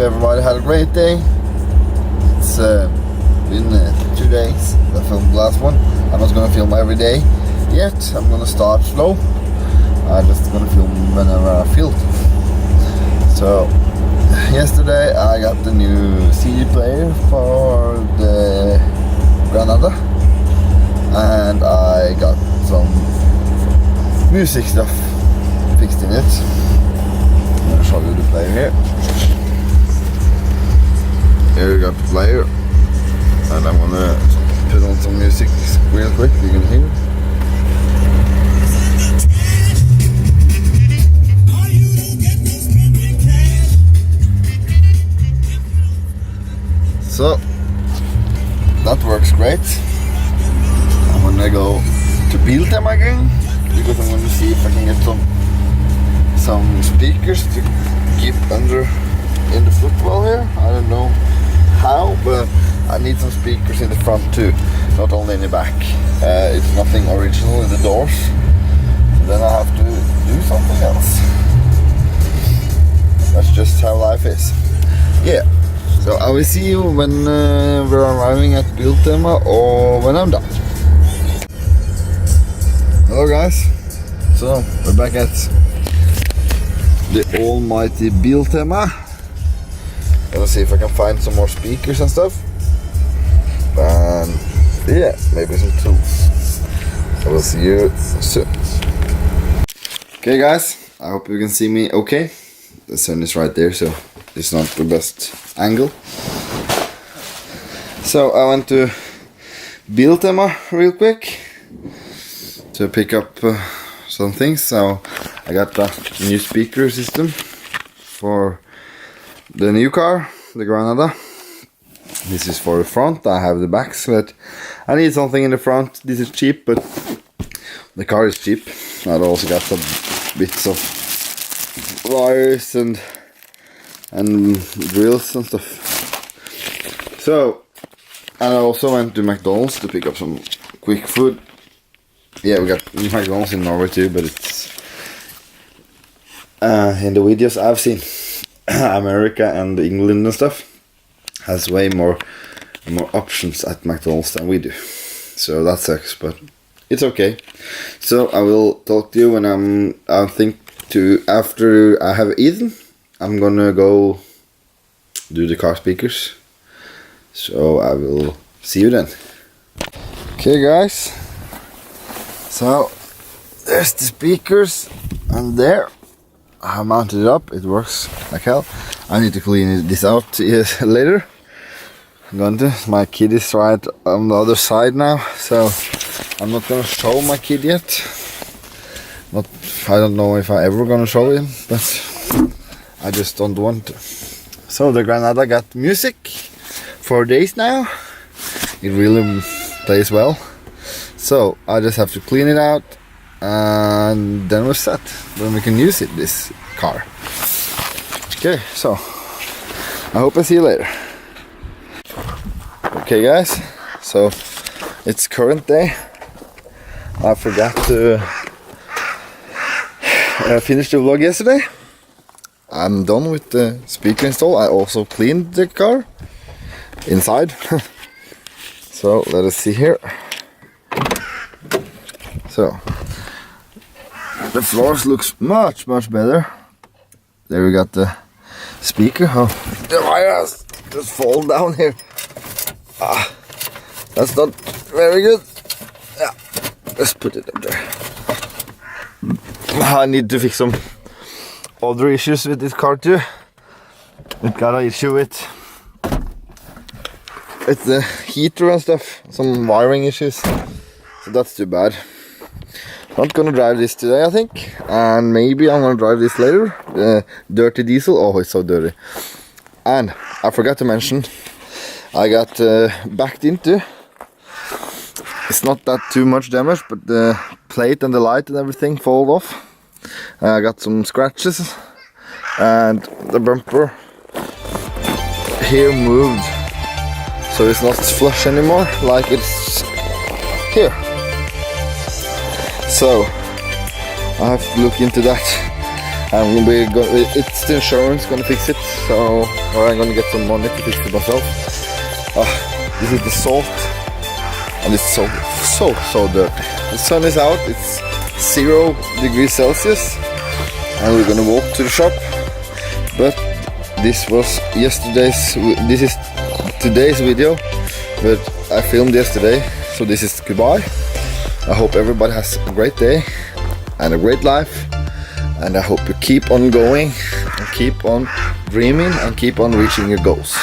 everybody had a great day. It's been 2 days. I filmed the last one. I'm not gonna film every day yet. I'm gonna start slow. I'm just gonna film whenever I feel. So yesterday I got the new CD player for the Granada, and I got some music stuff fixed in it. I'm gonna show you the player here. Here we got the player, and I'm gonna put on some music real quick. You can hear. So that works great. I'm gonna go to Biltema again because I'm gonna see if I can get some speakers to keep under in the footwell here. I don't know how, but I need some speakers in the front too, not only in the back. It's nothing original in the doors, so then I have to do something else. That's just how life is. Yeah. So I will see you when we're arriving at Biltema or when I'm done. Hello guys. So we're back at the almighty Biltema. Gonna see if I can find some more speakers and stuff. And yeah, maybe some tools. I will see you soon. Okay guys, I hope you can see me okay. The sun is right there, so it's not the best angle. So I went to Biltema real quick to pick up some things. So I got the new speaker system for the new car, the Granada. This is for the front. I have the back, so that I need something in the front. This is cheap, but the car is cheap. I also got some bits of wires and drills and stuff. So, and I also went to McDonald's to pick up some quick food. Yeah, we got McDonald's in Norway too, but it's in the videos I've seen, America and England and stuff has way more options at McDonald's than we do. So that sucks, but it's okay. So I will talk to you when after I have eaten. I'm gonna go do the car speakers. So I will see you then. Okay guys. So there's the speakers, and there I have mounted it up. It works like hell. I need to clean this out later. I'm going to. My kid is right on the other side now, so I'm not gonna show my kid yet. I don't know if I ever gonna show him, but I just don't want to. So the Granada got music for days now. It really plays well. So I just have to clean it out, and then we're set. Then we can use it, this car. Okay, so I hope I see you later. Okay guys, so it's current day. I forgot to finish the vlog yesterday. I'm done with the speaker install. I also cleaned the car inside. So let us see here. So the floors looks much better. There we got the speaker. Oh, the wire has just fall down here. That's not very good. Yeah, let's put it up there. I need to fix some other issues with this car too. It got an issue with the heater and stuff, some wiring issues, so that's too bad. Not gonna drive this today, I think, and maybe I'm gonna drive this later. Dirty diesel. Oh, it's so dirty. And I forgot to mention, I got backed into. It's not that too much damage, but the plate and the light and everything fall off. I got some scratches, and the bumper here moved, so it's not flush anymore like it's here. So I have to look into that. It's the insurance gonna fix it, so I'm gonna get some money to fix it myself. This is the salt, and it's so dirty. The sun is out, it's 0 degrees Celsius, and we're gonna walk to the shop. But this is today's video, but I filmed yesterday, so this is goodbye. I hope everybody has a great day and a great life, and I hope you keep on going and keep on dreaming and keep on reaching your goals.